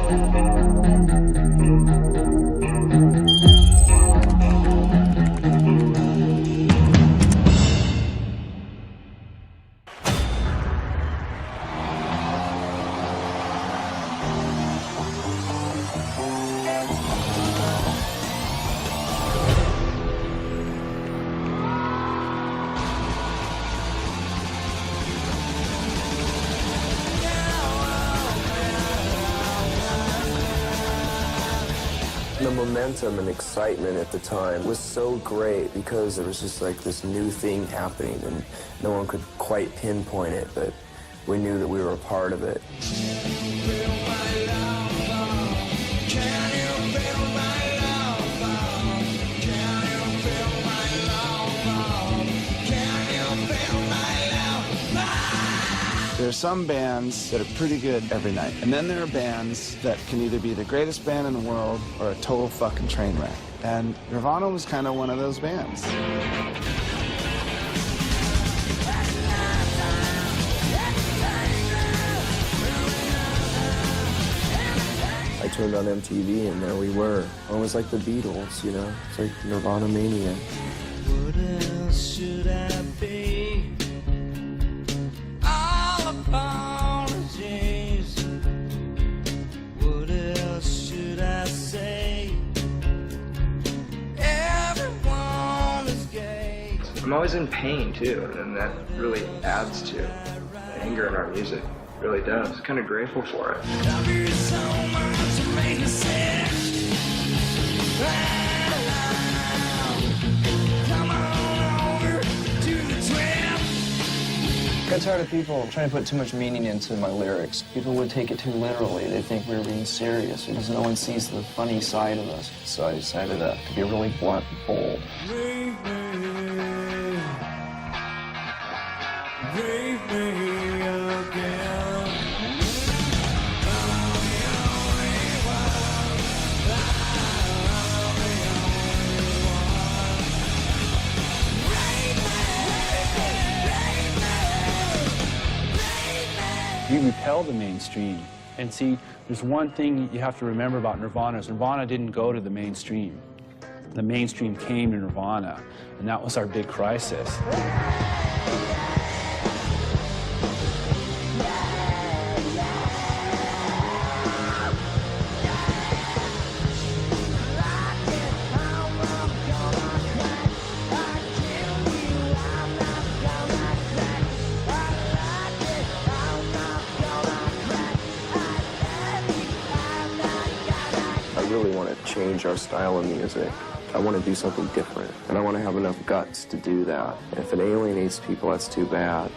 The momentum and excitement at the time was so great because there was just like this new thing happening and no one could quite pinpoint it, but we knew that we were a part of it. There are some bands that are pretty good every night, and then there are bands that can either be the greatest band in the world or a total fucking train wreck. And Nirvana was kind of one of those bands. I turned on MTV and there we were. Almost like the Beatles, you know? It's like Nirvana mania. What else should I be? Apologies. What else should I say? Everyone is gay. I'm always in pain too, and that really adds to the anger in our music. It really does. Kind of grateful for it. Love you so much, it made me sick. Come on over to the trip. I got tired of people trying to put too much meaning into my lyrics. People would take it too literally. They think we were being serious because no one sees the funny side of us. So I decided to be really blunt and bold. Leave me again. We repel the mainstream. And see, there's one thing you have to remember about Nirvana is Nirvana didn't go to the mainstream. The mainstream came to Nirvana, and that was our big crisis. I really want to change our style of music. I want to do something different, and I want to have enough guts to do that. If it alienates people, that's too bad.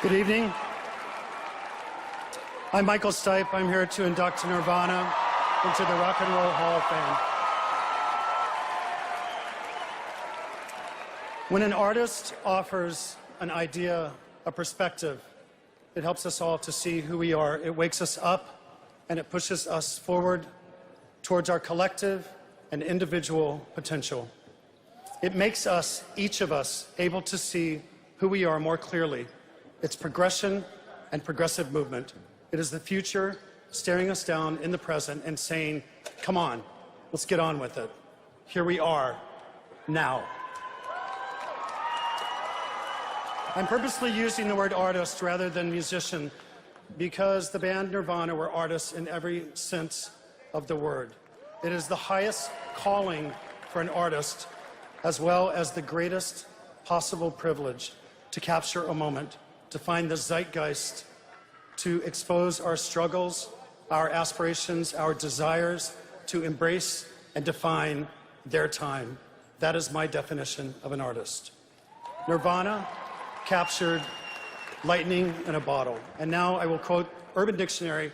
Good evening. I'm Michael Stipe. I'm here to induct Nirvana into the Rock and Roll Hall of Fame. When an artist offers an idea, a perspective, it helps us all to see who we are. It wakes us up and it pushes us forward towards our collective and individual potential. It makes us, each of us, able to see who we are more clearly. It's progression and progressive movement. It is the future staring us down in the present and saying, come on, let's get on with it. Here we are, now. I'm purposely using the word artist rather than musician because the band Nirvana were artists in every sense of the word. It is the highest calling for an artist as well as the greatest possible privilege to capture a moment, to find the zeitgeist, to expose our struggles, our aspirations, our desires, to embrace and define their time. That is my definition of an artist. Nirvana captured lightning in a bottle. And now I will quote Urban Dictionary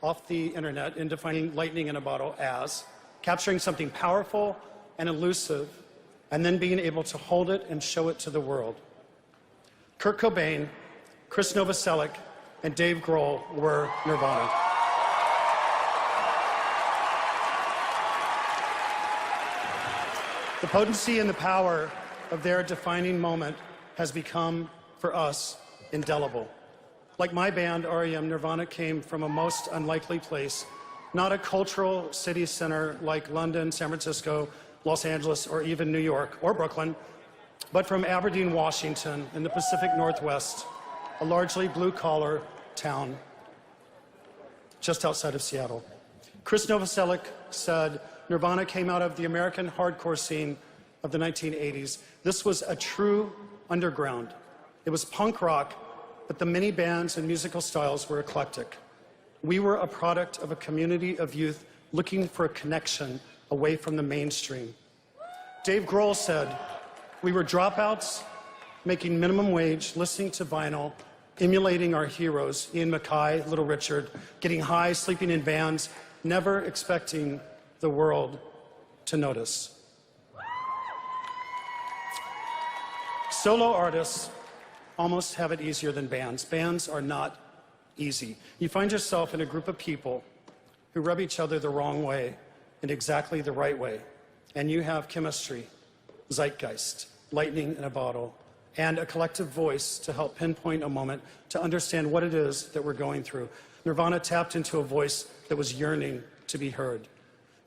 off the internet in defining lightning in a bottle as capturing something powerful and elusive and then being able to hold it and show it to the world. Kurt Cobain, Chris Novoselic, and Dave Grohl were Nirvana. The potency and the power of their defining moment has become, for us, indelible. Like my band, REM, Nirvana came from a most unlikely place, not a cultural city center like London, San Francisco, Los Angeles, or even New York or Brooklyn, but from Aberdeen, Washington, in the Pacific Northwest, a largely blue-collar town just outside of Seattle. Chris Novoselic said, Nirvana came out of the American hardcore scene of the 1980s. This was a true underground. It was punk rock, but the many bands and musical styles were eclectic. We were a product of a community of youth looking for a connection away from the mainstream. Dave Grohl said, we were dropouts, making minimum wage, listening to vinyl, emulating our heroes, Ian MacKaye, Little Richard, getting high, sleeping in vans, never expecting the world to notice. Solo artists almost have it easier than bands. Bands are not easy. You find yourself in a group of people who rub each other the wrong way in exactly the right way. And you have chemistry, zeitgeist, lightning in a bottle, and a collective voice to help pinpoint a moment to understand what it is that we're going through. Nirvana tapped into a voice that was yearning to be heard.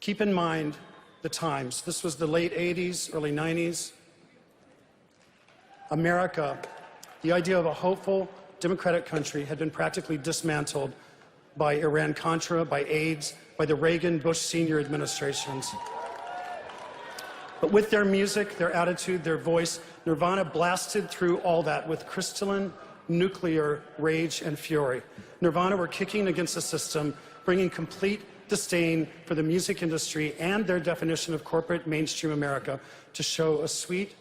Keep in mind the times. This was the late 80s, early 90s. America, the idea of a hopeful, democratic country had been practically dismantled by Iran-Contra, by AIDS, by the Reagan-Bush senior administrations. But with their music, their attitude, their voice, Nirvana blasted through all that with crystalline, nuclear rage and fury. Nirvana were kicking against the system, bringing complete disdain for the music industry and their definition of corporate mainstream America to show a sweet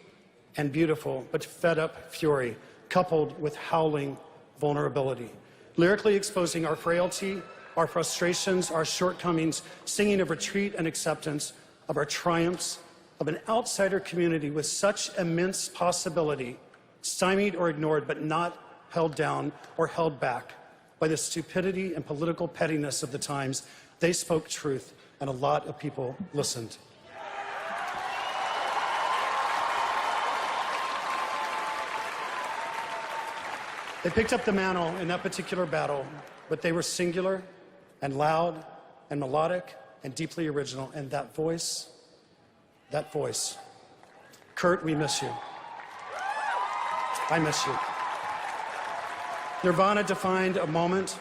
and beautiful but fed-up fury, coupled with howling vulnerability. Lyrically exposing our frailty, our frustrations, our shortcomings, singing of retreat and acceptance, of our triumphs, of an outsider community with such immense possibility, stymied or ignored, but not held down or held back by the stupidity and political pettiness of the times. They spoke truth, and a lot of people listened. They picked up the mantle in that particular battle, but they were singular and loud and melodic and deeply original. And that voice, Kurt, we miss you. I miss you. Nirvana defined a moment,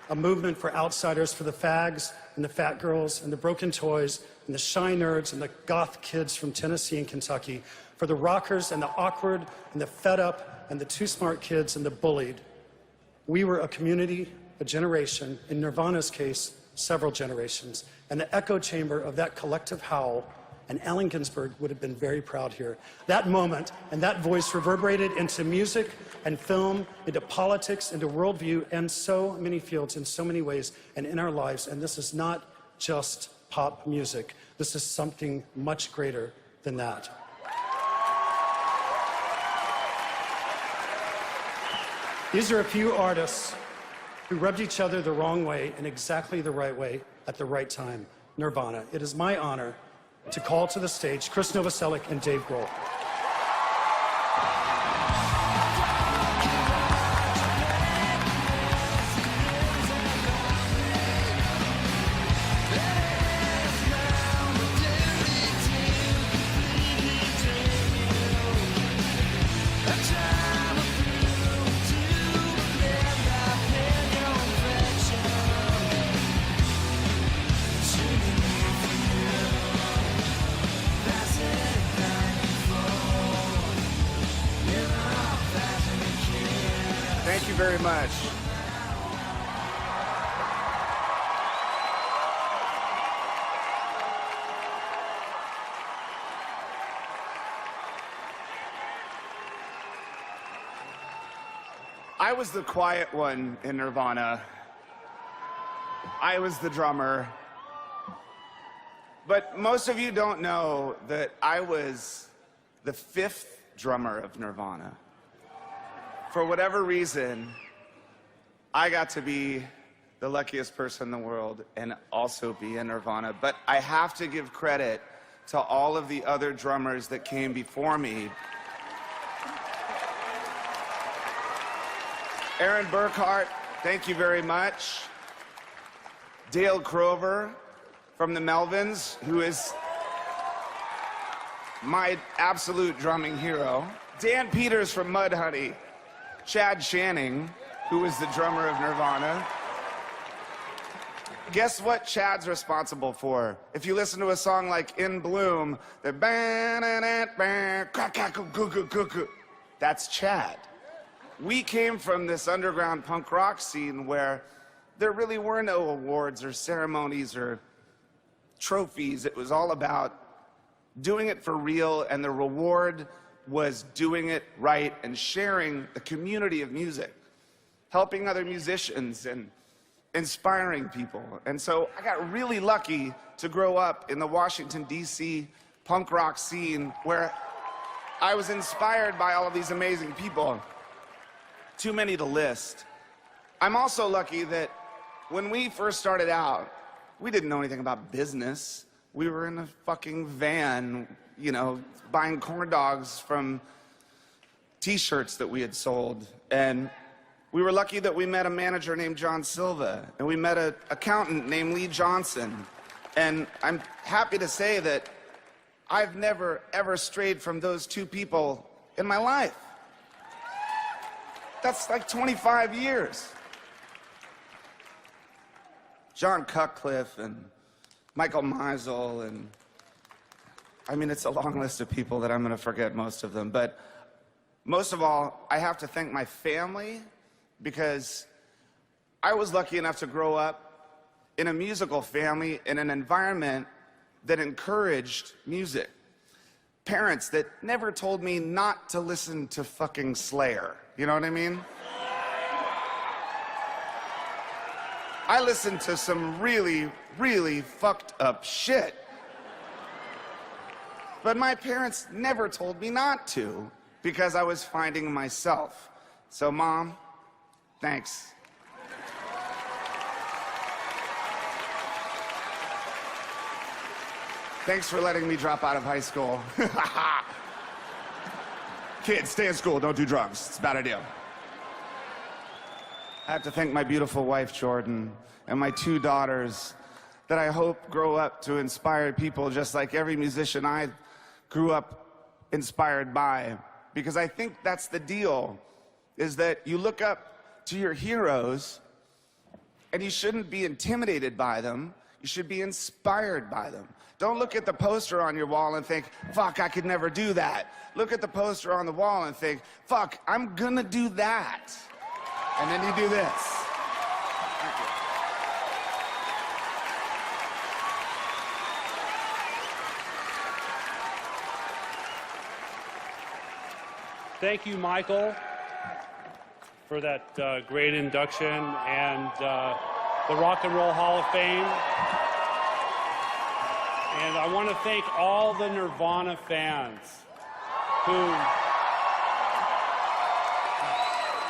a movement for outsiders, for the fags and the fat girls and the broken toys and the shy nerds and the goth kids from Tennessee and Kentucky, for the rockers and the awkward and the fed up and the too smart kids and the bullied. We were a community, a generation, in Nirvana's case, several generations, and the echo chamber of that collective howl, and Allen Ginsberg would have been very proud here. That moment and that voice reverberated into music and film, into politics, into worldview, and so many fields in so many ways and in our lives. And this is not just pop music. This is something much greater than that. These are a few artists who rubbed each other the wrong way in exactly the right way at the right time. Nirvana. It is my honor to call to the stage Chris Novoselic and Dave Grohl. Thank you very much. I was the quiet one in Nirvana. I was the drummer. But most of you don't know that I was the 5th drummer of Nirvana. For whatever reason, I got to be the luckiest person in the world and also be in Nirvana. But I have to give credit to all of the other drummers that came before me. Aaron Burkhart, thank you very much. Dale Crover from the Melvins, who is my absolute drumming hero. Dan Peters from Mudhoney. Chad Channing, who was the drummer of Nirvana. Guess what Chad's responsible for? If you listen to a song like In Bloom, the that's Chad. We came from this underground punk rock scene where there really were no awards or ceremonies or trophies. It was all about doing it for real, and the reward was doing it right and sharing the community of music, helping other musicians and inspiring people. And so I got really lucky to grow up in the Washington, D.C. punk rock scene where I was inspired by all of these amazing people. Too many to list. I'm also lucky that when we first started out, we didn't know anything about business. We were in a fucking van, you know, buying corn dogs from t-shirts that we had sold. And we were lucky that we met a manager named John Silva, and we met an accountant named Lee Johnson. And I'm happy to say that I've never, ever strayed from those two people in my life. That's like 25 years. John Cutcliffe and Michael Meisel, and I mean, it's a long list of people that I'm gonna forget most of them, but most of all, I have to thank my family, because I was lucky enough to grow up in a musical family in an environment that encouraged music. Parents that never told me not to listen to fucking Slayer. You know what I mean? I listened to some really, really fucked up shit. But my parents never told me not to, because I was finding myself. So, Mom, thanks. Thanks for letting me drop out of high school. Kids, stay in school, don't do drugs. It's a bad idea. I have to thank my beautiful wife, Jordan, and my two daughters that I hope grow up to inspire people just like every musician I grew up inspired by. Because I think that's the deal, is that you look up to your heroes and you shouldn't be intimidated by them. You should be inspired by them. Don't look at the poster on your wall and think, fuck, I could never do that. Look at the poster on the wall and think, fuck, I'm gonna do that. And then you do this. Thank you. Thank you, Michael, for that great induction and the Rock and Roll Hall of Fame. And I want to thank all the Nirvana fans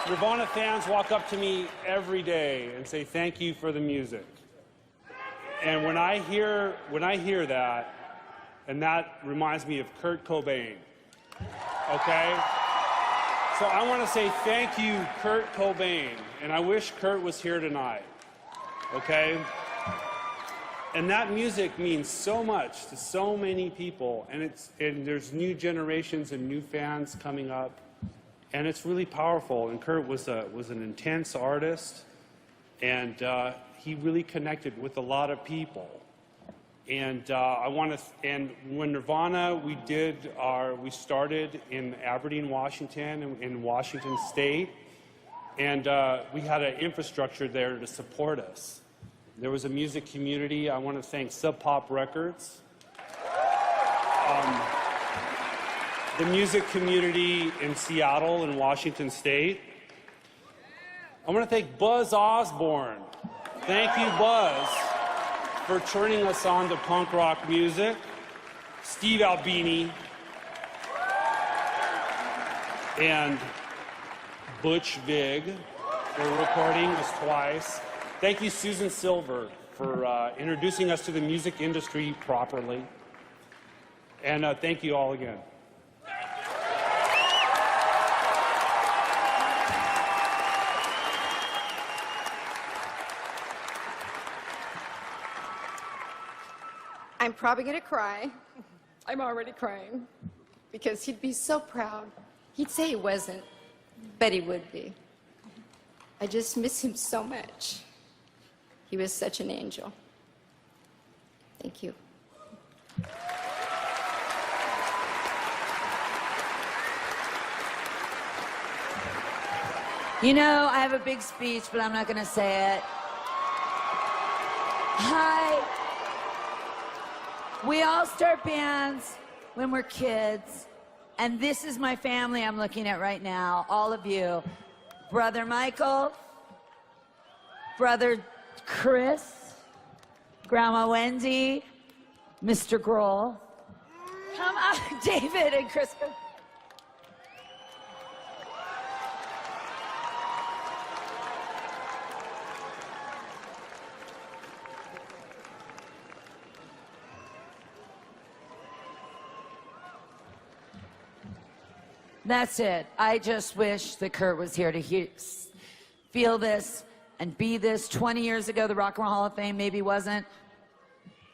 Nirvana fans walk up to me every day and say thank you for the music. And when I hear that, and that reminds me of Kurt Cobain, okay? So I want to say thank you, Kurt Cobain, and I wish Kurt was here tonight, okay? And that music means so much to so many people, and there's new generations and new fans coming up, and it's really powerful. And Kurt was an intense artist, and he really connected with a lot of people. And and when Nirvana, we started in Aberdeen, Washington, in Washington State, and we had an infrastructure there to support us. There was a music community. I want to thank Sub Pop Records. The music community in Seattle and Washington State. I want to thank Buzz Osborne. Thank you, Buzz, for turning us on to punk rock music. Steve Albini and Butch Vig for recording us twice. Thank you, Susan Silver, for introducing us to the music industry properly. And thank you all again. I'm probably gonna cry. I'm already crying because he'd be so proud. He'd say he wasn't, but he would be. I just miss him so much. He was such an angel. Thank you. You know, I have a big speech, but I'm not going to say it. Hi. We all start bands when we're kids, and this is my family I'm looking at right now, all of you. Brother Michael, Brother Chris, Grandma Wendy, Mr. Grohl. Come on, David and Chris. That's it. I just wish that Kurt was here to feel this and be this. 20 years ago, the Rock and Roll Hall of Fame maybe wasn't.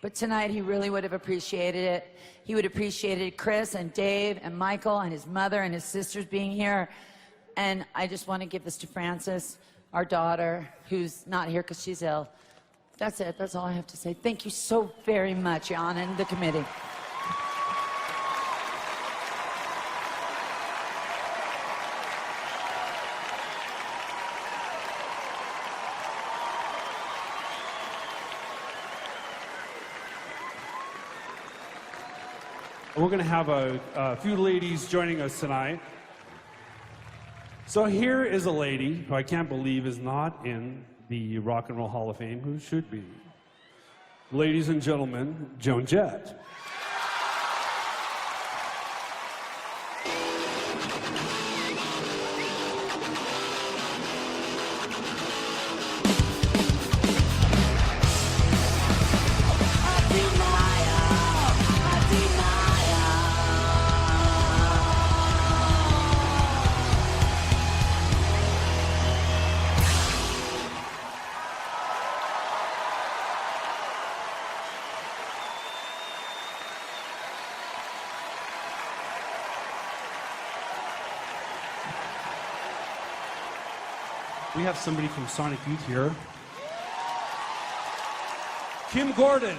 But tonight, he really would have appreciated it. He would have appreciated Chris and Dave and Michael and his mother and his sisters being here. And I just want to give this to Frances, our daughter, who's not here because she's ill. That's it. That's all I have to say. Thank you so very much, Jan, and the committee. We're going to have a few ladies joining us tonight. So here is a lady who I can't believe is not in the Rock and Roll Hall of Fame, who should be. Ladies and gentlemen, Joan Jett. We have somebody from Sonic Youth here. Kim Gordon.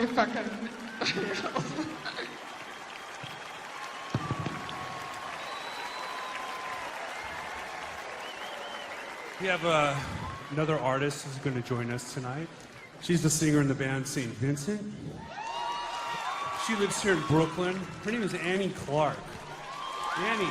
muy fucking... We have another artist who's going to join us tonight. She's the singer in the band St. Vincent. She lives here in Brooklyn. Her name is Annie Clark. Annie.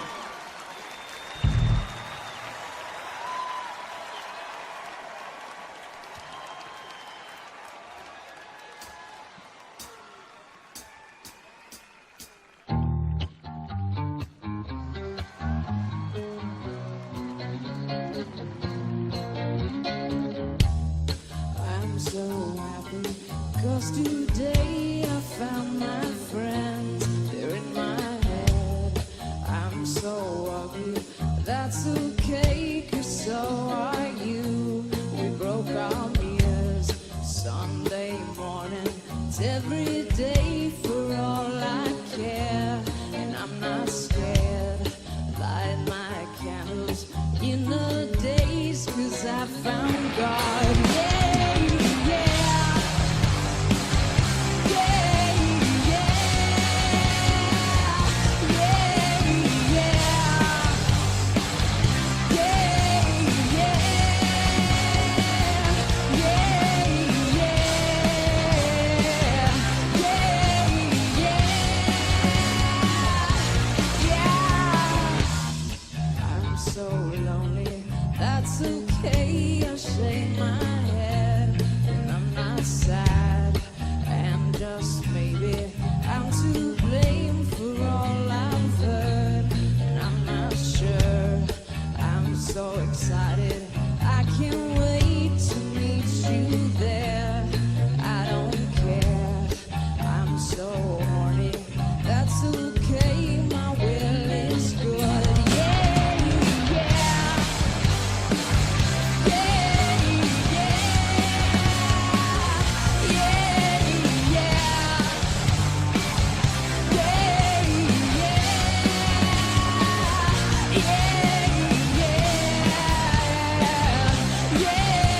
I'm so happy, 'cause today I found my friends. They're in my head. I'm so ugly, that's okay, 'cause so are you. We broke our mirrors Sunday morning. It's every day for all I care. And I'm not scared. Light my candles in the days, 'cause I found God. Yeah, yeah. Yeah, yeah. Yeah, yeah. Yeah, yeah. Yeah, yeah. I'm so lonely, that's okay. I shake my head, and I'm not sad. And just maybe I'm to blame for all I've heard. And I'm not sure. I'm so excited, I can't wait to meet you there. I don't care, I'm so horny, that's okay, my will is good. Yeah, yeah. Yeah, yeah. Yeah, yeah. Yeah,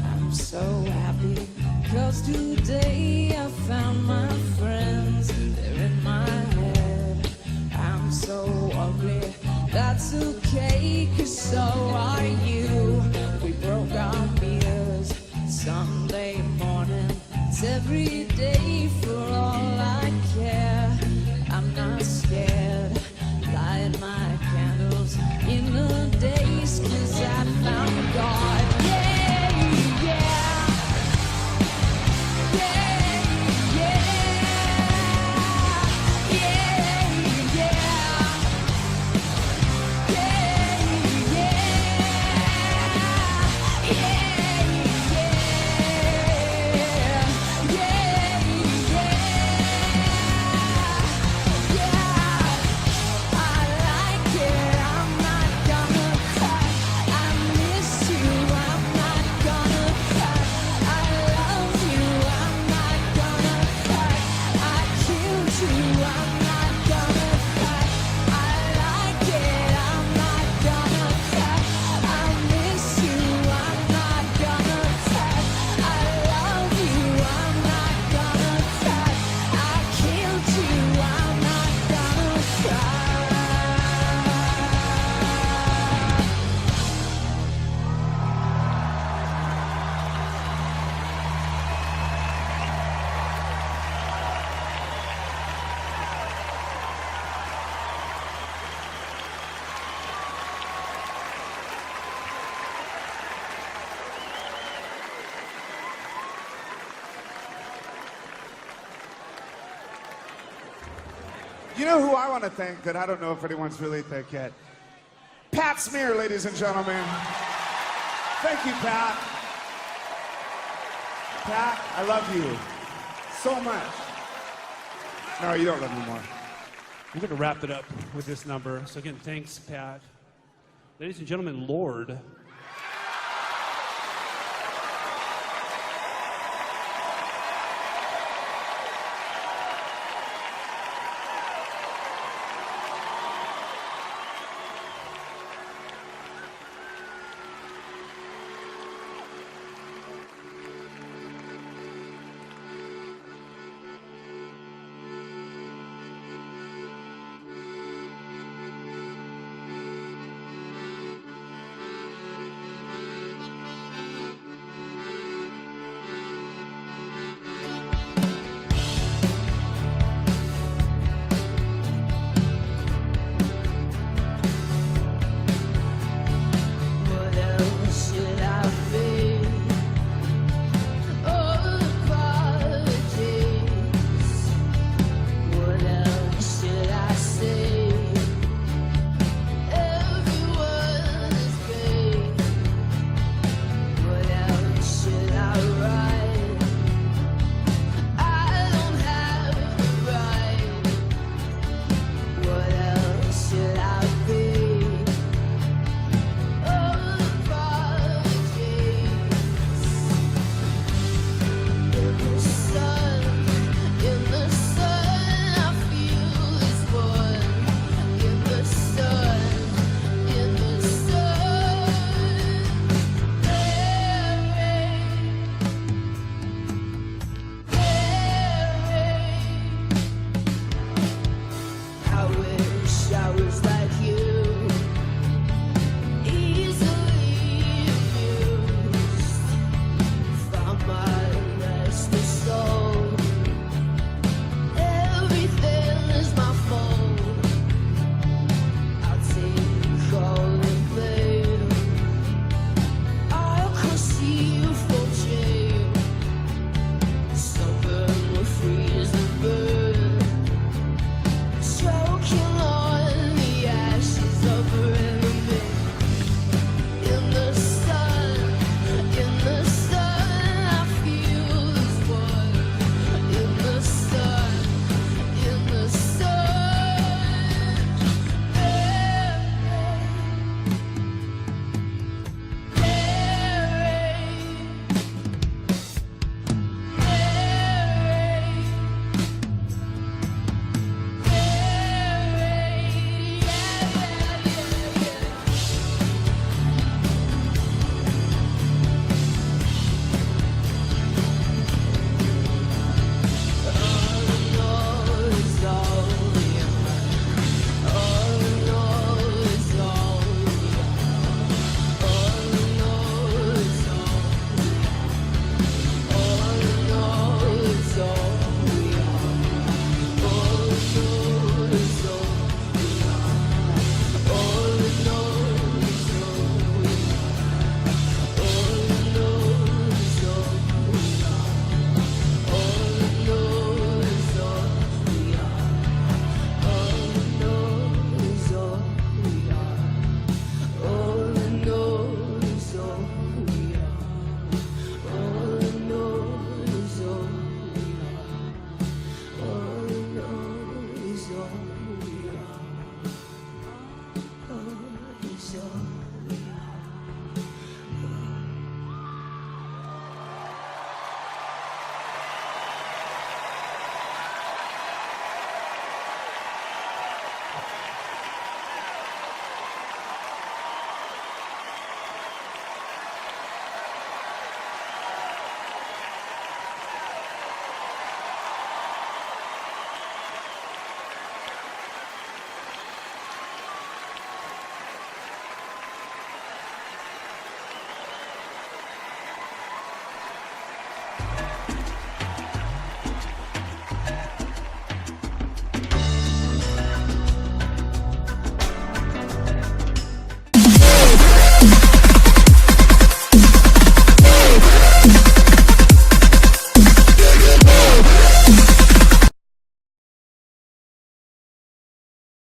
I'm so happy, 'cause today I found my friends. They're in my head. I'm so ugly, that's okay, 'cause so are you. We broke our mirrors Sunday morning. It's every day for all I care. I'm not scared. Light my candles in the days, 'cause I found God. Yeah, yeah. Yeah, yeah. Yeah, yeah. Yeah, yeah. Yeah, yeah. Yeah, yeah. You know who I want to thank that I don't know if anyone's really thanked yet? Pat Smear, ladies and gentlemen. Thank you, Pat. Pat, I love you so much. No, you don't love me more. We're going to wrap it up with this number. So again, thanks, Pat. Ladies and gentlemen, Lord.